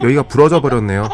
여기가 부러져 버렸네요.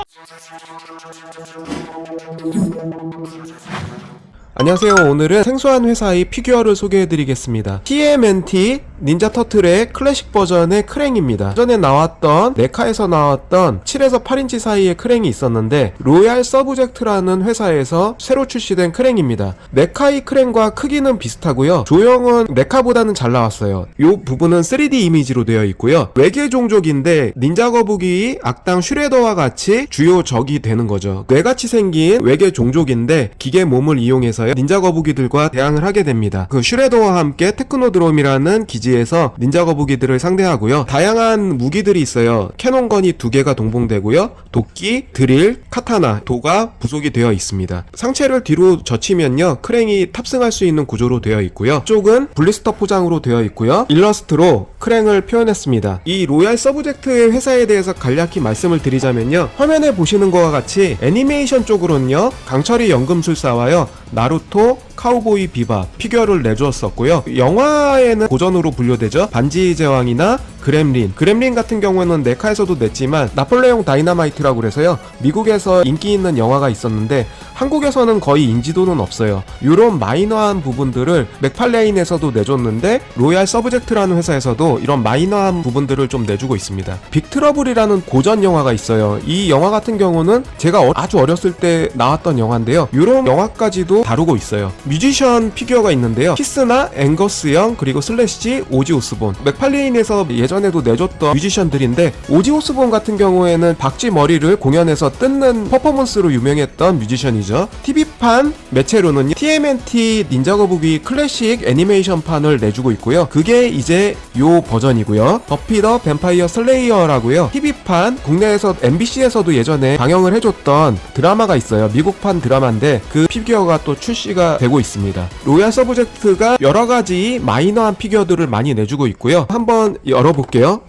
안녕하세요. 오늘은 생소한 회사의 피규어를 소개해드리겠습니다. TMNT 닌자 터틀의 클래식 버전의 크랭입니다. 전에 나왔던 네카에서 나왔던 7에서 8인치 사이의 크랭이 있었는데 로얄 서브젝트라는 회사에서 새로 출시된 크랭입니다. 네카의 크랭과 크기는 비슷하고요. 조형은 네카보다는 잘 나왔어요. 이 부분은 3D 이미지로 되어 있고요. 외계 종족인데 닌자 거북이 악당 슈레더와 같이 주요 적이 되는 거죠. 뇌같이 생긴 외계 종족인데 기계 몸을 이용해서 닌자 거북이들과 대항을 하게 됩니다. 그 슈레더와 함께 테크노드롬이라는 기지에서 닌자 거북이들을 상대하고요. 다양한 무기들이 있어요. 캐논건이 2개가 동봉되고요. 도끼, 드릴, 카타나, 도가 부속이 되어 있습니다. 상체를 뒤로 젖히면요. 크랭이 탑승할 수 있는 구조로 되어 있고요. 쪽은 블리스터 포장으로 되어 있고요. 일러스트로 크랭을 표현했습니다. 이 로얄 서브젝트의 회사에 대해서 간략히 말씀을 드리자면요. 화면에 보시는 것과 같이 애니메이션 쪽으로는요. 강철이 연금술사와요. 나루토, 카우보이 비밥 피규어를 내주었었고요. 영화에는 고전으로 분류되죠. 반지의 제왕이나 그렘린 같은 경우는 네카에서도 냈지만 나폴레옹 다이너마이트라고 그래서요. 미국에서 인기 있는 영화가 있었는데 한국에서는 거의 인지도는 없어요. 이런 마이너한 부분들을 맥팔레인에서도 내줬는데 로얄 서브젝트라는 회사에서도 이런 마이너한 부분들을 좀 내주고 있습니다. 빅트러블이라는 고전 영화가 있어요. 이 영화 같은 경우는 제가 아주 어렸을 때 나왔던 영화인데요. 이런 영화까지도 다루고 있어요. 뮤지션 피규어가 있는데요. 키스나 앵거스 영 그리고 슬래시 오지 오스본 맥팔레인에서 예전에도 내줬던 뮤지션들인데 오지 오스본 같은 경우에는 박쥐 머리를 공연에서 뜯는 퍼포먼스로 유명했던 뮤지션이죠. TV판 매체로는 TMNT 닌자 거북이 클래식 애니메이션판을 내주고 있고요. 그게 이제 요 버전이고요. 버피 더 뱀파이어 슬레이어라고요. TV판 국내에서 MBC에서도 예전에 방영을 해줬던 드라마가 있어요. 미국판 드라마인데 그 피규어가 또 출시가 되고 있습니다. 로얄 서브젝트가 여러가지 마이너한 피규어들을 많이 내주고 있고요. 한번 열어볼게요.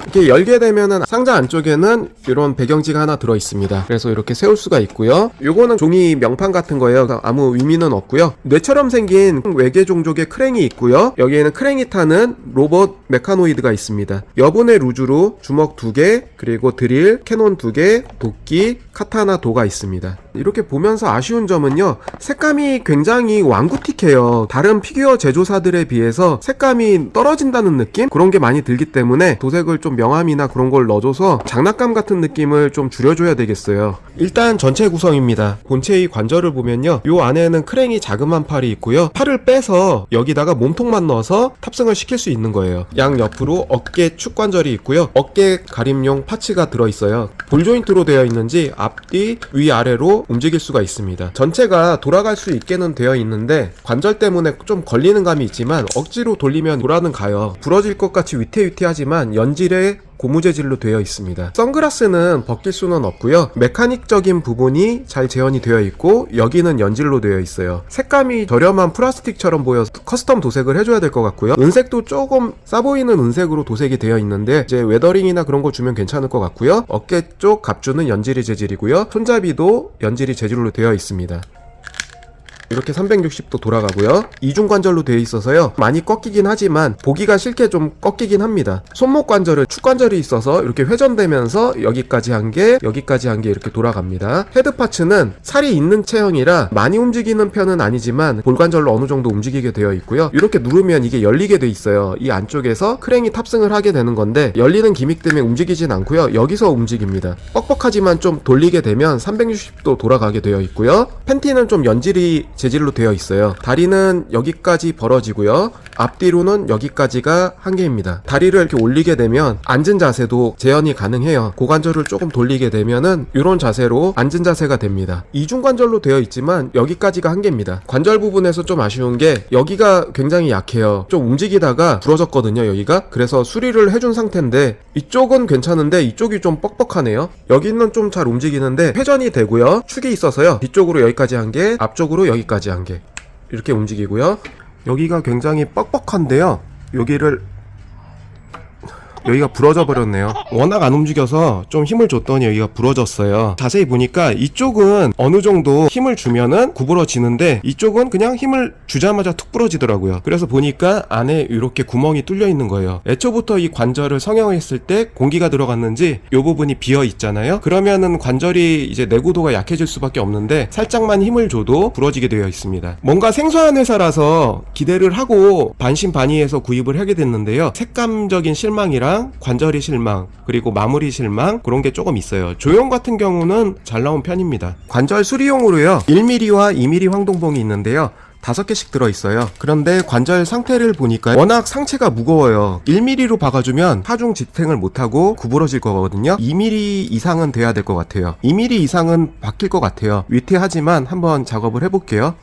이렇게 열게 되면은 상자 안쪽에는 이런 배경지가 하나 들어 있습니다. 그래서 이렇게 세울 수가 있고요. 요거는 종이 명판 같은 거예요. 아무 의미는 없고요. 뇌처럼 생긴 외계 종족의 크랭이 있고요. 여기에는 크랭이 타는 로봇 메카노이드가 있습니다. 여분의 루즈로 주먹 2개, 그리고 드릴, 캐논 2개, 도끼, 카타나 도가 있습니다. 이렇게 보면서 아쉬운 점은요. 색감이 굉장히 왕구틱해요. 다른 피규어 제조사들에 비해서 색감이 떨어진다는 느낌? 그런 게 많이 들기 때문에 도색을 좀 명암이나 그런 걸 넣어줘서 장난감 같은 느낌을 좀 줄여줘야 되겠어요. 일단 전체 구성입니다. 본체의 관절을 보면요. 요 안에는 크랭이 자그만 팔이 있고요. 팔을 빼서 여기다가 몸통만 넣어서 탑승을 시킬 수 있는 거예요. 양 옆으로 어깨 축관절이 있고요. 어깨 가림용 파츠가 들어있어요. 볼 조인트로 되어 있는지 앞뒤 위아래로 움직일 수가 있습니다. 전체가 돌아갈 수 있게는 되어 있는데 관절 때문에 좀 걸리는 감이 있지만 억지로 돌리면 돌아는 가요. 부러질 것 같이 위태위태하지만 연질에 고무 재질로 되어 있습니다. 선글라스는 벗길 수는 없고요. 메카닉적인 부분이 잘 재현이 되어 있고 여기는 연질로 되어 있어요. 색감이 저렴한 플라스틱처럼 보여서 커스텀 도색을 해줘야 될 것 같고요. 은색도 조금 싸 보이는 은색으로 도색이 되어 있는데 이제 웨더링이나 그런 거 주면 괜찮을 것 같고요. 어깨 쪽 갑주는 연질이 재질이고요. 손잡이도 연질이 재질로 되어 있습니다. 이렇게 360도 돌아가고요. 이중관절로 되어 있어서요. 많이 꺾이긴 하지만 보기가 싫게 좀 꺾이긴 합니다. 손목 관절은 축관절이 있어서 이렇게 회전되면서 여기까지 한 개, 여기까지 한 개 이렇게 돌아갑니다. 헤드 파츠는 살이 있는 체형이라 많이 움직이는 편은 아니지만 볼관절로 어느 정도 움직이게 되어 있고요. 이렇게 누르면 이게 열리게 돼 있어요. 이 안쪽에서 크랭이 탑승을 하게 되는 건데 열리는 기믹 때문에 움직이진 않고요. 여기서 움직입니다. 뻑뻑하지만 좀 돌리게 되면 360도 돌아가게 되어 있고요. 팬티는 좀 연질이 재질로 되어 있어요. 다리는 여기까지 벌어지고요. 앞뒤로는 여기까지가 한 개입니다. 다리를 이렇게 올리게 되면 앉은 자세도 재현이 가능해요. 고관절을 조금 돌리게 되면은 이런 자세로 앉은 자세가 됩니다. 이중관절로 되어 있지만 여기까지가 한 개입니다. 관절 부분에서 좀 아쉬운 게 여기가 굉장히 약해요. 좀 움직이다가 부러졌거든요. 여기가. 그래서 수리를 해준 상태인데 이쪽은 괜찮은데 이쪽이 좀 뻑뻑하네요. 여기는 좀 잘 움직이는데 회전이 되고요. 축이 있어서요. 뒤쪽으로 여기까지 한 개, 앞쪽으로 여기까지 한 개 이렇게 움직이고요. 여기가 굉장히 뻑뻑한데요. 여기를 여기가 부러져 버렸네요. 워낙 안 움직여서 좀 힘을 줬더니 여기가 부러졌어요. 자세히 보니까 이쪽은 어느 정도 힘을 주면은 구부러지는데 이쪽은 그냥 힘을 주자마자 툭 부러지더라고요. 그래서 보니까 안에 이렇게 구멍이 뚫려 있는 거예요. 애초부터 이 관절을 성형했을 때 공기가 들어갔는지 이 부분이 비어 있잖아요. 그러면은 관절이 이제 내구도가 약해질 수밖에 없는데 살짝만 힘을 줘도 부러지게 되어 있습니다. 뭔가 생소한 회사라서 기대를 하고 반신반의해서 구입을 하게 됐는데요. 색감적인 실망이랑 관절이 실망, 그리고 마무리 실망, 그런 게 조금 있어요. 조형 같은 경우는 잘 나온 편입니다. 관절 수리용으로요 1mm와 2mm 황동봉이 있는데요, 5개씩 들어있어요. 그런데 관절 상태를 보니까 워낙 상체가 무거워요. 1mm로 박아주면 하중 지탱을 못하고 구부러질 거거든요. 2mm 이상은 돼야 될 것 같아요. 2mm 이상은 박힐 것 같아요. 위태하지만 한번 작업을 해볼게요.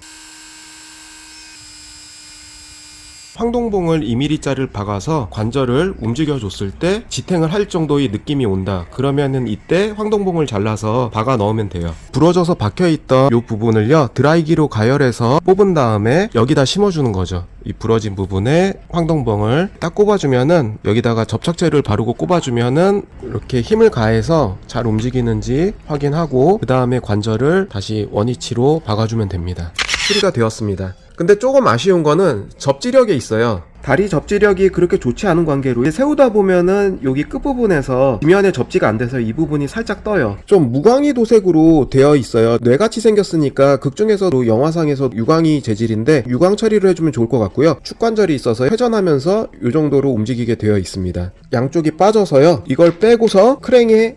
황동봉을 2mm짜리를 박아서 관절을 움직여 줬을 때 지탱을 할 정도의 느낌이 온다. 그러면은 이때 황동봉을 잘라서 박아 넣으면 돼요. 부러져서 박혀있던 이 부분을요 드라이기로 가열해서 뽑은 다음에 여기다 심어주는 거죠. 이 부러진 부분에 황동봉을 딱 꼽아주면은, 여기다가 접착제를 바르고 꼽아주면은 이렇게 힘을 가해서 잘 움직이는지 확인하고 그 다음에 관절을 다시 원위치로 박아주면 됩니다. 수리가 되었습니다. 근데 조금 아쉬운 거는 접지력에 있어요. 다리 접지력이 그렇게 좋지 않은 관계로 세우다 보면은 여기 끝부분에서 지면에 접지가 안 돼서 이 부분이 살짝 떠요. 좀 무광이 도색으로 되어 있어요. 뇌같이 생겼으니까 극중에서도 영화상에서 유광이 재질인데 유광 처리를 해주면 좋을 것 같고요. 축관절이 있어서 회전하면서 이 정도로 움직이게 되어 있습니다. 양쪽이 빠져서요, 이걸 빼고서 크랭에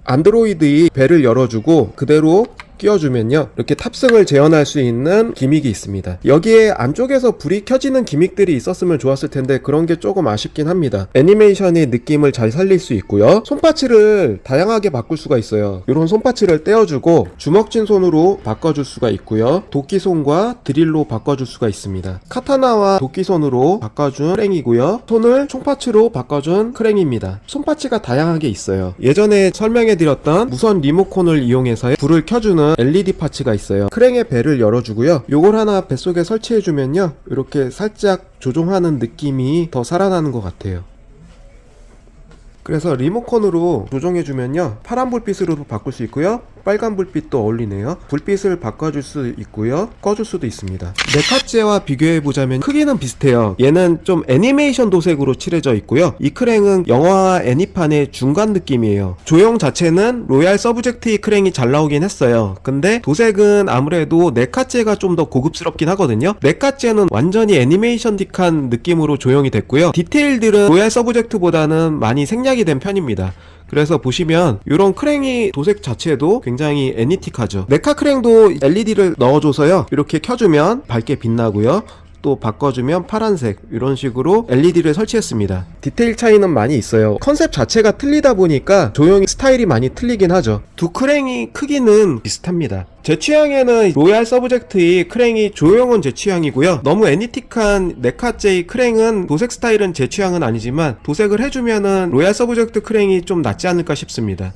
안드로이드의 배를 열어주고 그대로 끼워주면요 이렇게 탑승을 재현할 수 있는 기믹이 있습니다. 여기에 안쪽에서 불이 켜지는 기믹들이 있었으면 좋았을 텐데 그런 게 조금 아쉽긴 합니다. 애니메이션의 느낌을 잘 살릴 수 있고요. 손파츠를 다양하게 바꿀 수가 있어요. 이런 손파츠를 떼어주고 주먹진 손으로 바꿔줄 수가 있고요, 도끼손과 드릴로 바꿔줄 수가 있습니다. 카타나와 도끼손으로 바꿔준 크랭이고요, 손을 총파츠로 바꿔준 크랭입니다. 손파츠가 다양하게 있어요. 예전에 설명해드렸던 무선 리모컨을 이용해서 불을 켜주는 LED 파츠가 있어요. 크랭의 배를 열어주고요, 요걸 하나 뱃속에 설치해주면요 이렇게 살짝 조종하는 느낌이 더 살아나는 것 같아요. 그래서 리모컨으로 조정해주면요 파란 불빛으로도 바꿀 수 있고요, 빨간 불빛도 어울리네요. 불빛을 바꿔줄 수 있고요, 꺼줄 수도 있습니다. 네카제와 비교해보자면 크기는 비슷해요. 얘는 좀 애니메이션 도색으로 칠해져 있고요, 이 크랭은 영화 애니판의 중간 느낌이에요. 조형 자체는 로얄 서브젝트의 크랭이 잘 나오긴 했어요. 근데 도색은 아무래도 네카제가 좀 더 고급스럽긴 하거든요. 네카제는 완전히 애니메이션틱한 느낌으로 조형이 됐고요, 디테일들은 로얄 서브젝트보다는 많이 생략이 된 편입니다. 그래서 보시면 이런 크랭이 도색 자체도 굉장히 애니틱하죠. 네카 크랭도 LED를 넣어줘서요 이렇게 켜주면 밝게 빛나고요, 또 바꿔주면 파란색, 이런 식으로 LED를 설치했습니다. 디테일 차이는 많이 있어요. 컨셉 자체가 틀리다 보니까 조형이 스타일이 많이 틀리긴 하죠. 두 크랭이 크기는 비슷합니다. 제 취향에는 로얄 서브젝트의 크랭이 조형은 제 취향이고요, 너무 애니틱한 네카제의 크랭은 도색 스타일은 제 취향은 아니지만 도색을 해주면은 로얄 서브젝트 크랭이 좀 낫지 않을까 싶습니다.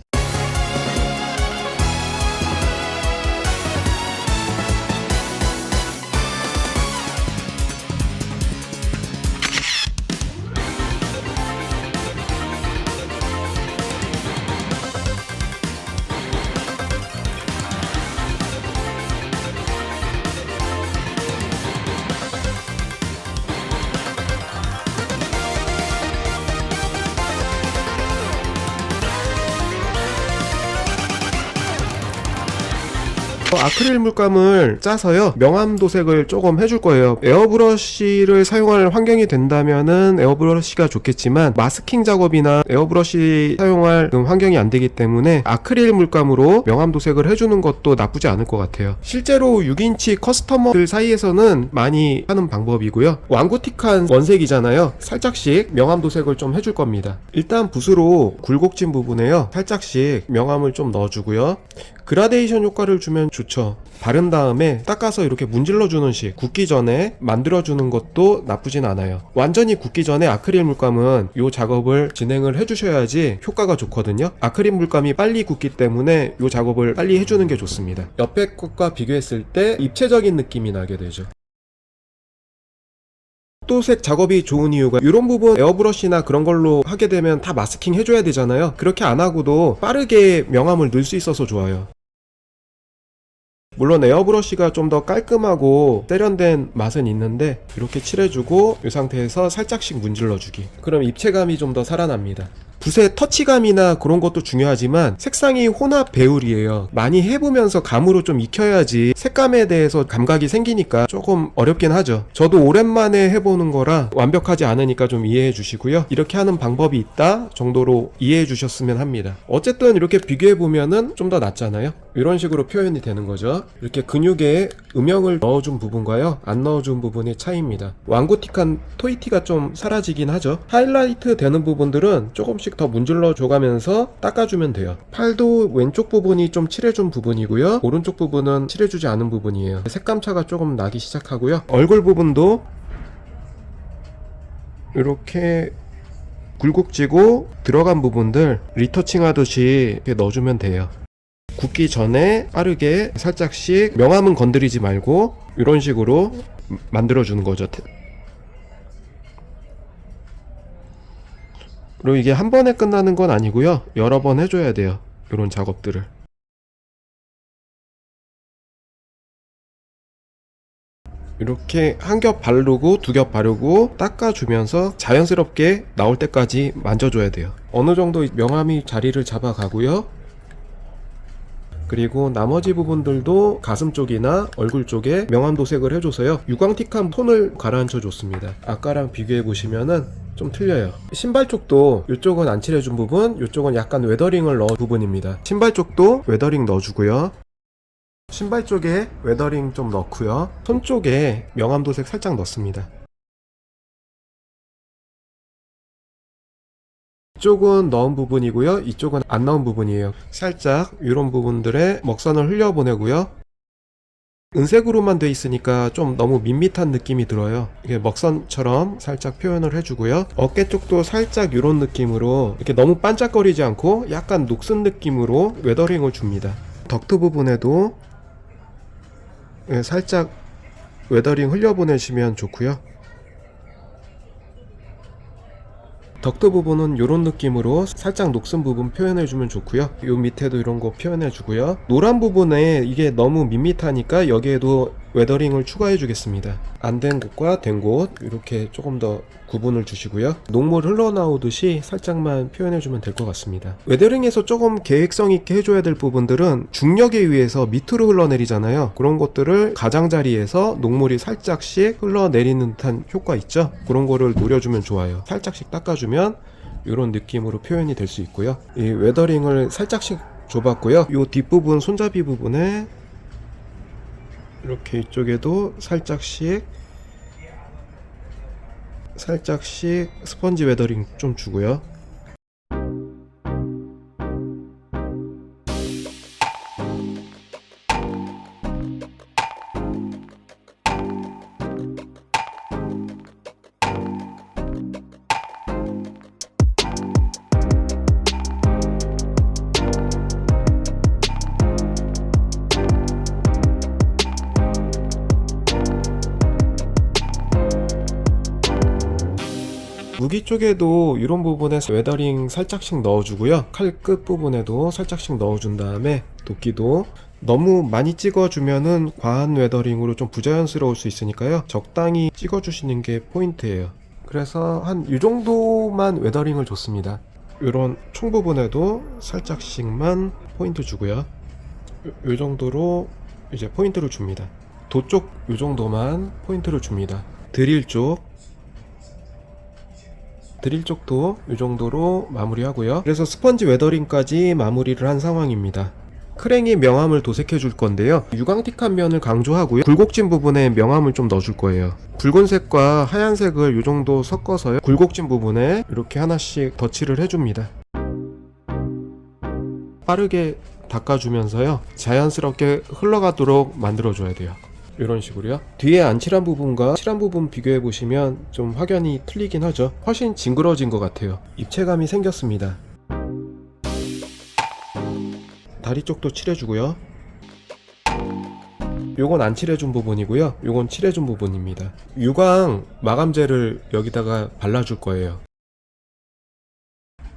아크릴 물감을 짜서요 명암 도색을 조금 해줄 거예요. 에어브러쉬를 사용할 환경이 된다면은 에어브러쉬가 좋겠지만 마스킹 작업이나 에어브러쉬 사용할 환경이 안 되기 때문에 아크릴 물감으로 명암 도색을 해주는 것도 나쁘지 않을 것 같아요. 실제로 6인치 커스터머들 사이에서는 많이 하는 방법이고요, 완구틱한 원색이잖아요. 살짝씩 명암 도색을 좀 해줄 겁니다. 일단 붓으로 굴곡진 부분에요 살짝씩 명암을 좀 넣어주고요, 그라데이션 효과를 주면 좋죠. 바른 다음에 닦아서 이렇게 문질러주는 식, 굳기 전에 만들어주는 것도 나쁘진 않아요. 완전히 굳기 전에 아크릴 물감은 이 작업을 진행을 해주셔야지 효과가 좋거든요. 아크릴 물감이 빨리 굳기 때문에 이 작업을 빨리 해주는 게 좋습니다. 옆에 것과 비교했을 때 입체적인 느낌이 나게 되죠. 녹도색 작업이 좋은 이유가 이런 부분 에어브러쉬나 그런 걸로 하게 되면 다 마스킹 해줘야 되잖아요. 그렇게 안 하고도 빠르게 명암을 넣을 수 있어서 좋아요. 물론 에어브러쉬가 좀 더 깔끔하고 세련된 맛은 있는데 이렇게 칠해주고 이 상태에서 살짝씩 문질러주기. 그럼 입체감이 좀 더 살아납니다. 붓의 터치감이나 그런 것도 중요하지만 색상이 혼합 배율이에요. 많이 해보면서 감으로 좀 익혀야지 색감에 대해서 감각이 생기니까 조금 어렵긴 하죠. 저도 오랜만에 해보는 거라 완벽하지 않으니까 좀 이해해 주시고요. 이렇게 하는 방법이 있다 정도로 이해해 주셨으면 합니다. 어쨌든 이렇게 비교해 보면은 좀 더 낫잖아요. 이런 식으로 표현이 되는 거죠. 이렇게 근육에 음영을 넣어준 부분과요 안 넣어준 부분의 차이입니다. 완고틱한 토이티가 좀 사라지긴 하죠. 하이라이트 되는 부분들은 조금씩 더 문질러 줘가면서 닦아주면 돼요. 팔도 왼쪽 부분이 좀 칠해준 부분이고요, 오른쪽 부분은 칠해주지 않은 부분이에요. 색감 차가 조금 나기 시작하고요. 얼굴 부분도 이렇게 굴곡지고 들어간 부분들 리터칭 하듯이 이렇게 넣어주면 돼요. 굽기 전에 빠르게 살짝씩 명암은 건드리지 말고 이런 식으로 만들어주는 거죠. 그리고 이게 한 번에 끝나는 건 아니고요, 여러 번 해줘야 돼요. 이런 작업들을. 이렇게 한 겹 바르고 두 겹 바르고 닦아주면서 자연스럽게 나올 때까지 만져줘야 돼요. 어느 정도 명암이 자리를 잡아가고요. 그리고 나머지 부분들도 가슴 쪽이나 얼굴 쪽에 명암 도색을 해줘서요, 유광틱한 톤을 가라앉혀 줬습니다. 아까랑 비교해 보시면은 좀 틀려요. 신발 쪽도 이쪽은 안 칠해준 부분, 이쪽은 약간 웨더링을 넣은 부분입니다. 신발 쪽도 웨더링 넣어주고요. 신발 쪽에 웨더링 좀 넣고요. 손 쪽에 명암 도색 살짝 넣습니다. 이쪽은 넣은 부분이고요, 이쪽은 안 넣은 부분이에요. 살짝 이런 부분들에 먹선을 흘려보내고요. 은색으로만 돼 있으니까 좀 너무 밋밋한 느낌이 들어요. 이게 먹선처럼 살짝 표현을 해주고요. 어깨 쪽도 살짝 이런 느낌으로 이렇게 너무 반짝거리지 않고 약간 녹슨 느낌으로 웨더링을 줍니다. 덕트 부분에도 살짝 웨더링 흘려보내시면 좋고요. 덕트 부분은 이런 느낌으로 살짝 녹슨 부분 표현해주면 좋고요. 요 밑에도 이런 거 표현해주고요. 노란 부분에 이게 너무 밋밋하니까 여기에도 웨더링을 추가해 주겠습니다. 안 된 곳과 된 곳 이렇게 조금 더 구분을 주시고요. 녹물 흘러나오듯이 살짝만 표현해주면 될 것 같습니다. 웨더링에서 조금 계획성 있게 해줘야 될 부분들은 중력에 의해서 밑으로 흘러내리잖아요. 그런 것들을 가장자리에서 녹물이 살짝씩 흘러내리는 듯한 효과 있죠. 그런 거를 노려주면 좋아요. 살짝씩 닦아주면 이런 느낌으로 표현이 될 수 있고요. 이 웨더링을 살짝씩 줘봤고요. 이 뒷부분 손잡이 부분에 이렇게 이쪽에도 살짝씩 스펀지 웨더링 좀 주고요. 무기 쪽에도 이런 부분에 웨더링 살짝씩 넣어주고요. 칼 끝 부분에도 살짝씩 넣어준 다음에 도끼도 너무 많이 찍어주면은 과한 웨더링으로 좀 부자연스러울 수 있으니까요, 적당히 찍어주시는 게 포인트예요. 그래서 한 이 정도만 웨더링을 줬습니다. 이런 총 부분에도 살짝씩만 포인트 주고요. 이 정도로 이제 포인트를 줍니다. 도 쪽 이 정도만 포인트를 줍니다. 드릴 쪽도 이 정도로 마무리하고요. 그래서 스펀지 웨더링까지 마무리를 한 상황입니다. 크랭이 명암을 도색해 줄 건데요, 유광틱한 면을 강조하고요, 굴곡진 부분에 명암을 좀 넣어 줄 거예요. 붉은색과 하얀색을 이 정도 섞어서요, 굴곡진 부분에 이렇게 하나씩 덧칠을 해줍니다. 빠르게 닦아주면서요, 자연스럽게 흘러가도록 만들어 줘야 돼요. 이런 식으로요. 뒤에 안 칠한 부분과 칠한 부분 비교해 보시면 좀 확연히 틀리긴 하죠. 훨씬 징그러진 것 같아요. 입체감이 생겼습니다. 다리 쪽도 칠해주고요. 요건 안 칠해준 부분이고요. 요건 칠해준 부분입니다. 유광 마감제를 여기다가 발라줄 거예요.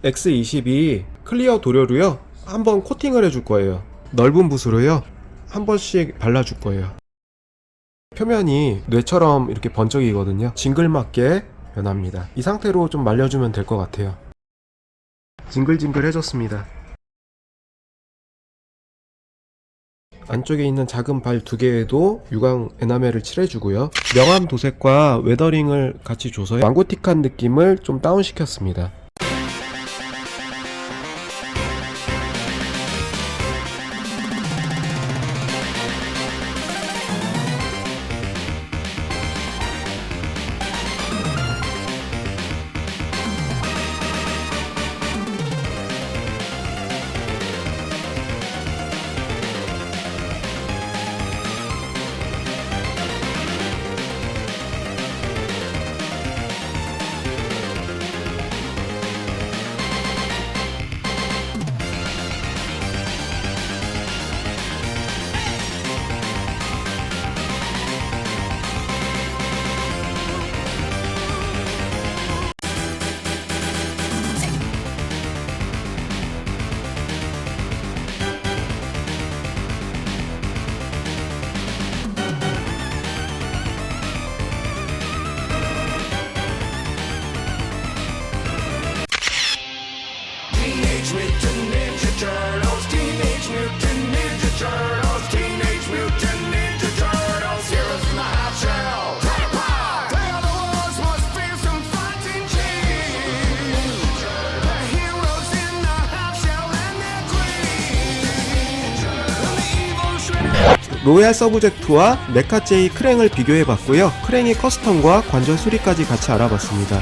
X22 클리어 도료로요. 한번 코팅을 해줄 거예요. 넓은 붓으로요. 한 번씩 발라줄 거예요. 표면이 뇌처럼 이렇게 번쩍이거든요. 징글맞게 변합니다. 이 상태로 좀 말려주면 될 것 같아요. 징글징글해졌습니다. 안쪽에 있는 작은 발 두 개에도 유광 에나멜을 칠해주고요. 명암 도색과 웨더링을 같이 줘서 망고틱한 느낌을 좀 다운시켰습니다. Teenage Mutant Ninja Turtles, Teenage Mutant Ninja Turtles, Teenage Mutant Ninja Turtles, heroes in the half shell. Play apart! They are the world's most fearsome fighting team. The heroes in the half shell and their queen. When the evil shredder. 로얄 서브젝트와 메카제이 크랭을 비교해봤고요. 크랭의 커스텀과 관절 수리까지 같이 알아봤습니다.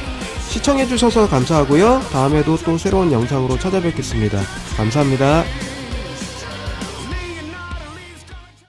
시청해주셔서 감사하고요. 다음에도 또 새로운 영상으로 찾아뵙겠습니다. 감사합니다.